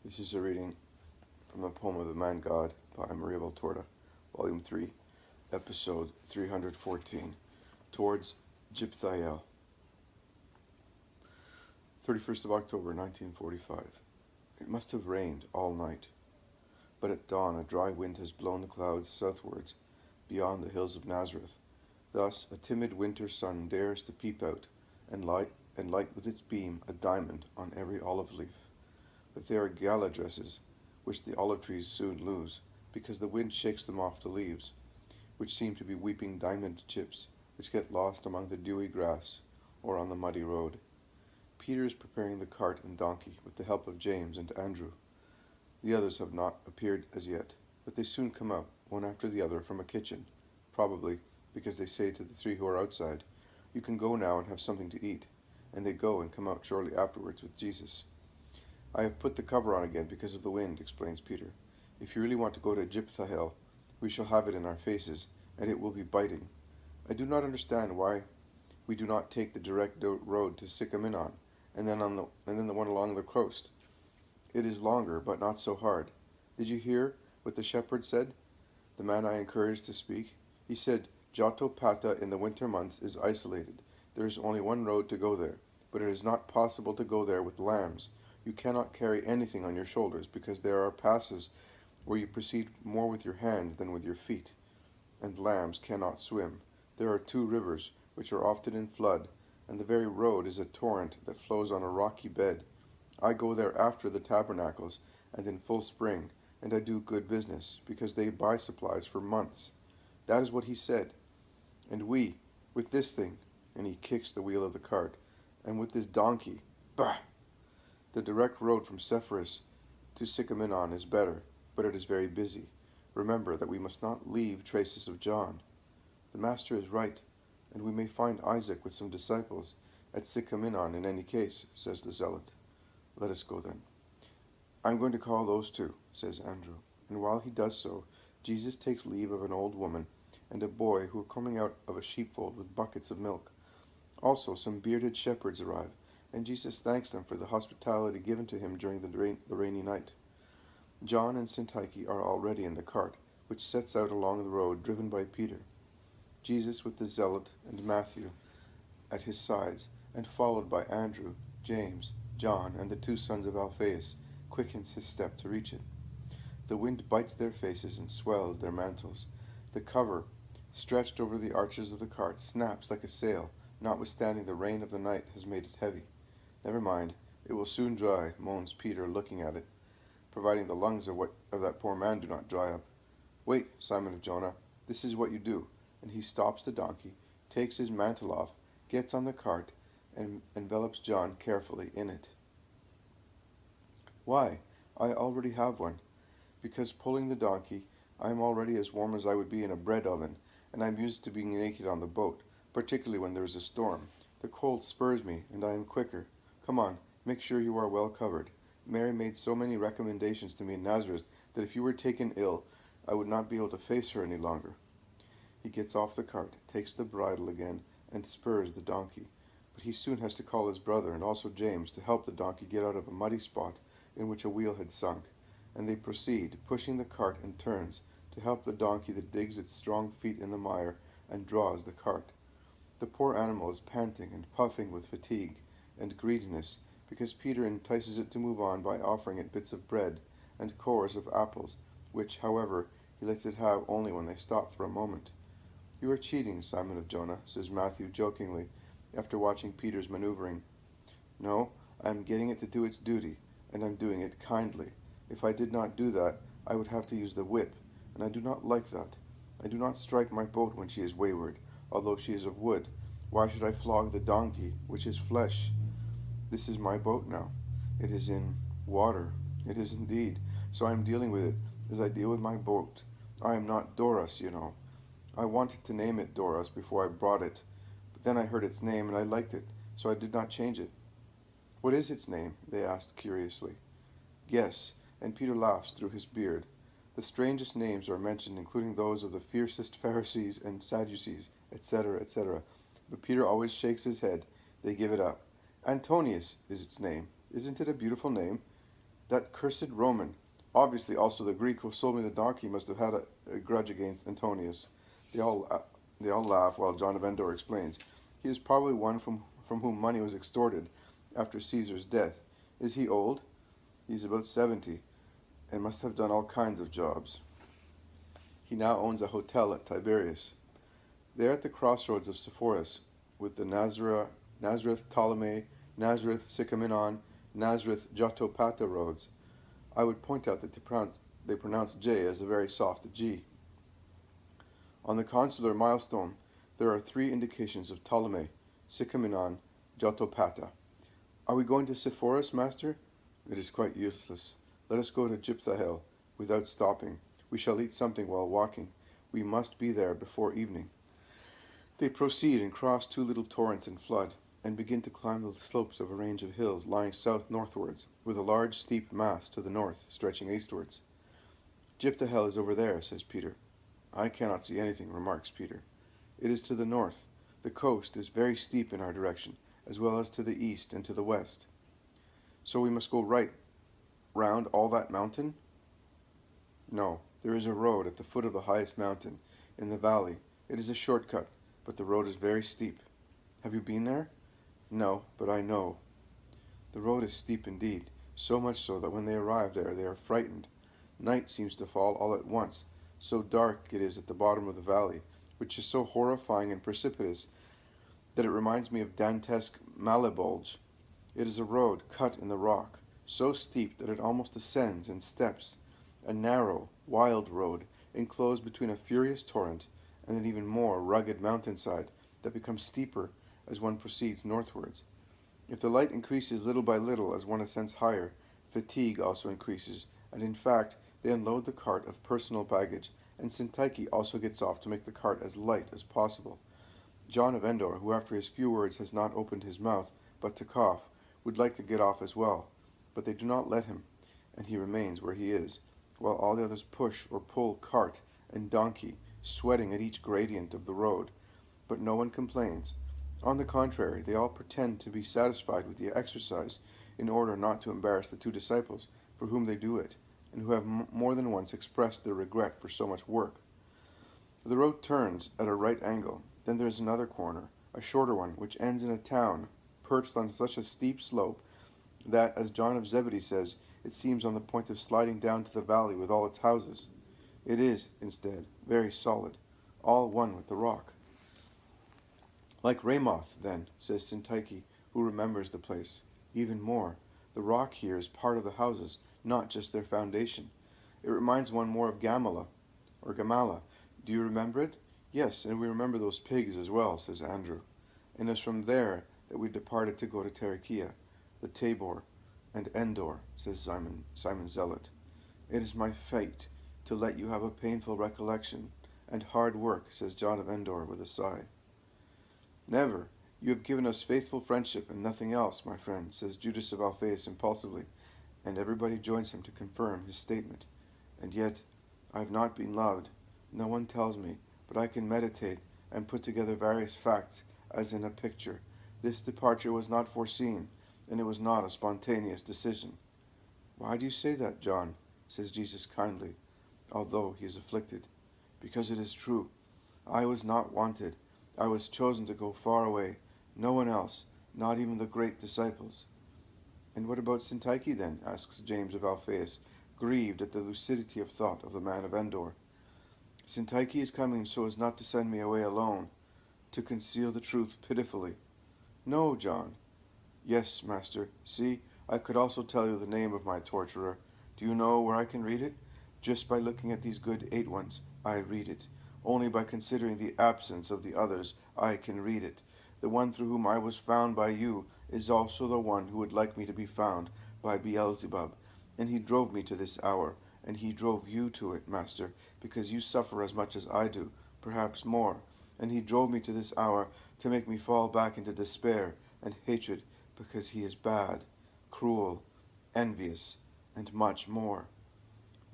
This is a reading from the poem of the Man God by Maria Valtorta, Volume 3, Episode 314, Towards Jiphthahel, 31st of October, 1945. It must have rained all night, but at dawn a dry wind has blown the clouds southwards, beyond the hills of Nazareth. Thus a timid winter sun dares to peep out, and light with its beam a diamond on every olive leaf. But they are gala dresses, which the olive trees soon lose, because the wind shakes them off the leaves, which seem to be weeping diamond chips, which get lost among the dewy grass, or on the muddy road. Peter is preparing the cart and donkey with the help of James and Andrew. The others have not appeared as yet, but they soon come out, one after the other, from a kitchen, probably because they say to the three who are outside, "You can go now and have something to eat," and they go and come out shortly afterwards with Jesus. "I have put the cover on again because of the wind," explains Peter. "If you really want to go to Jiphthahel, we shall have it in our faces, and it will be biting. I do not understand why we do not take the direct road to Sycamore, and then the one along the coast. It is longer, but not so hard. Did you hear what the shepherd said? The man I encouraged to speak? He said, Johtopata in the winter months is isolated. There is only one road to go there, but it is not possible to go there with lambs. You cannot carry anything on your shoulders, because there are passes where you proceed more with your hands than with your feet, and lambs cannot swim. There are two rivers, which are often in flood, and the very road is a torrent that flows on a rocky bed. I go there after the tabernacles, and in full spring, and I do good business, because they buy supplies for months." That is what he said. "And we, with this thing," and he kicks the wheel of the cart, "and with this donkey, bah! The direct road from Sepphoris to Sycamore is better, but it is very busy. Remember that we must not leave traces of John." "The master is right, and we may find Isaac with some disciples at Sycamore in any case," says the zealot. "Let us go then." "I'm going to call those two," says Andrew. And while he does so, Jesus takes leave of an old woman and a boy who are coming out of a sheepfold with buckets of milk. Also some bearded shepherds arrive, and Jesus thanks them for the hospitality given to him during the rainy night. John and Syntyche are already in the cart, which sets out along the road driven by Peter. Jesus with the zealot and Matthew at his sides, and followed by Andrew, James, John, and the two sons of Alphaeus, quickens his step to reach it. The wind bites their faces and swells their mantles. The cover, stretched over the arches of the cart, snaps like a sail, notwithstanding the rain of the night has made it heavy. "Never mind, it will soon dry," moans Peter, looking at it, "providing the lungs of that poor man do not dry up." "Wait, Simon of Jonah, this is what you do." And he stops the donkey, takes his mantle off, gets on the cart, and envelops John carefully in it. "Why, I already have one. Because pulling the donkey, I am already as warm as I would be in a bread oven, and I am used to being naked on the boat, particularly when there is a storm. The cold spurs me, and I am quicker. Come on, make sure you are well covered. Mary made so many recommendations to me in Nazareth that if you were taken ill, I would not be able to face her any longer." He gets off the cart, takes the bridle again, and spurs the donkey. But he soon has to call his brother and also James to help the donkey get out of a muddy spot in which a wheel had sunk, and they proceed, pushing the cart in turns, to help the donkey that digs its strong feet in the mire and draws the cart. The poor animal is panting and puffing with fatigue and greediness, because Peter entices it to move on by offering it bits of bread and cores of apples, which, however, he lets it have only when they stop for a moment. "You are cheating, Simon of Jonah," says Matthew jokingly, after watching Peter's maneuvering. "No, I am getting it to do its duty, and I'm doing it kindly. If I did not do that, I would have to use the whip, and I do not like that. I do not strike my boat when she is wayward, although she is of wood. Why should I flog the donkey, which is flesh? This is my boat now. It is in water. It is indeed. So I am dealing with it as I deal with my boat. I am not Doras, you know. I wanted to name it Doras before I brought it, but then I heard its name and I liked it, so I did not change it." "What is its name?" they asked curiously. "Guess," and Peter laughs through his beard. The strangest names are mentioned, including those of the fiercest Pharisees and Sadducees, etc., etc. But Peter always shakes his head. They give it up. "Antonius is its name. Isn't it a beautiful name?" That cursed Roman, obviously also the Greek who sold me the donkey, must have had a grudge against Antonius. They all, uh, they all laugh while John of Endor explains. He is probably one from whom money was extorted after Caesar's death. Is he old? He's about 70 and must have done all kinds of jobs. He now owns a hotel at Tiberias. They are at the crossroads of Sepphoris, with the Nazareth Ptolemy, Nazareth Sycamnon, Nazareth Jotapata roads. I would point out that they pronounce J as a very soft G. On the consular milestone, there are 3 indications of Ptolemy, Sycamnon, Jotapata. Are we going to Sepphoris, master? It is quite useless. Let us go to Jiphthahel without stopping. We shall eat something while walking. We must be there before evening. They proceed and cross 2 little torrents in flood, and begin to climb the slopes of a range of hills lying south-northwards, with a large steep mass to the north, stretching eastwards. Jiphthahel is over there, says Peter. I cannot see anything, remarks Peter. It is to the north. The coast is very steep in our direction, as well as to the east and to the west. So we must go right round all that mountain? No, there is a road at the foot of the highest mountain, in the valley. It is a shortcut, but the road is very steep. Have you been there? No, but I know. The road is steep indeed, so much so that when they arrive there they are frightened. Night seems to fall all at once, so dark it is at the bottom of the valley, which is so horrifying and precipitous that it reminds me of Dantesque Malebolge. It is a road cut in the rock, so steep that it almost ascends in steps, a narrow, wild road enclosed between a furious torrent and an even more rugged mountainside that becomes steeper as one proceeds northwards. If the light increases little by little as one ascends higher, fatigue also increases, and in fact they unload the cart of personal baggage, and Syntyche also gets off to make the cart as light as possible. John of Endor, who after his few words has not opened his mouth but to cough, would like to get off as well, but they do not let him, and he remains where he is, while all the others push or pull cart and donkey, sweating at each gradient of the road. But no one complains. On the contrary, they all pretend to be satisfied with the exercise in order not to embarrass the 2 disciples for whom they do it, and who have more than once expressed their regret for so much work. The road turns at a right angle. Then there is another corner, a shorter one, which ends in a town perched on such a steep slope that, as John of Zebedee says, it seems on the point of sliding down to the valley with all its houses. It is, instead, very solid, all one with the rock. Like Ramoth, then, says Syntyche, who remembers the place. Even more, the rock here is part of the houses, not just their foundation. It reminds one more of Gamala. Do you remember it? Yes, and we remember those pigs as well, says Andrew. And it is from there that we departed to go to Tarichea, the Tabor, and Endor, says Simon Zealot. It is my fate to let you have a painful recollection, and hard work, says John of Endor with a sigh. Never. You have given us faithful friendship and nothing else, my friend, says Judas of Alphaeus impulsively, and everybody joins him to confirm his statement. And yet, I have not been loved. No one tells me, but I can meditate and put together various facts as in a picture. This departure was not foreseen, and it was not a spontaneous decision. Why do you say that, John? Says Jesus kindly, although he is afflicted. Because it is true. I was not wanted. I was chosen to go far away. No one else, not even the great disciples. And what about Syntyche then? Asks James of Alphaeus, grieved at the lucidity of thought of the man of Endor. Syntyche is coming so as not to send me away alone, to conceal the truth pitifully. No, John. Yes, master. See, I could also tell you the name of my torturer. Do you know where I can read it? Just by looking at these good 8 ones, I read it. Only by considering the absence of the others, I can read it. The one through whom I was found by you is also the one who would like me to be found by Beelzebub. And he drove me to this hour, and he drove you to it, master, because you suffer as much as I do, perhaps more. And he drove me to this hour to make me fall back into despair and hatred, because he is bad, cruel, envious, and much more.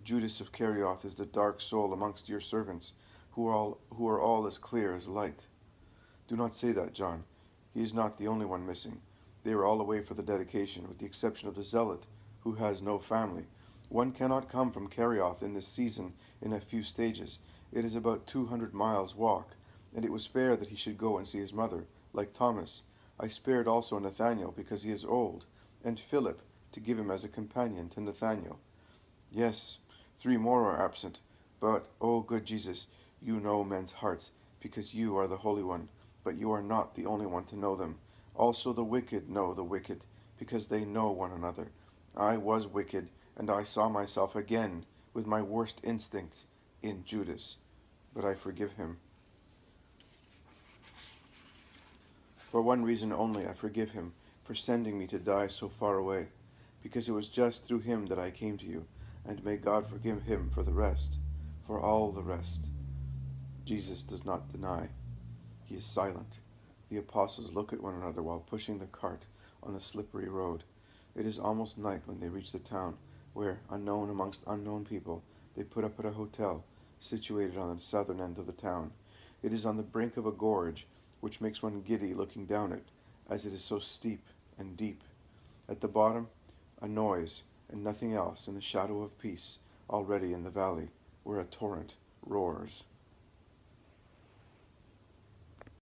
Judas of Kerioth is the dark soul amongst your servants, who are all as clear as light. Do not say that, John. He is not the only one missing. They are all away for the dedication, with the exception of the zealot, who has no family. One cannot come from Kerioth in this season in a few stages. It is about 200 miles walk, and it was fair that he should go and see his mother, like Thomas. I spared also Nathanael, because he is old, and Philip, to give him as a companion to Nathanael. Yes, 3 more are absent, but, O good Jesus, you know men's hearts, because you are the Holy One, but you are not the only one to know them. Also the wicked know the wicked, because they know one another. I was wicked, and I saw myself again, with my worst instincts, in Judas. But I forgive him. For one reason only I forgive him, for sending me to die so far away, because it was just through him that I came to you, and may God forgive him for the rest, for all the rest. Jesus does not deny. He is silent. The apostles look at one another while pushing the cart on the slippery road. It is almost night when they reach the town, where, unknown amongst unknown people, they put up at a hotel, situated on the southern end of the town. It is on the brink of a gorge, which makes one giddy looking down it, as it is so steep and deep. At the bottom, a noise, and nothing else in the shadow of peace, already in the valley, where a torrent roars.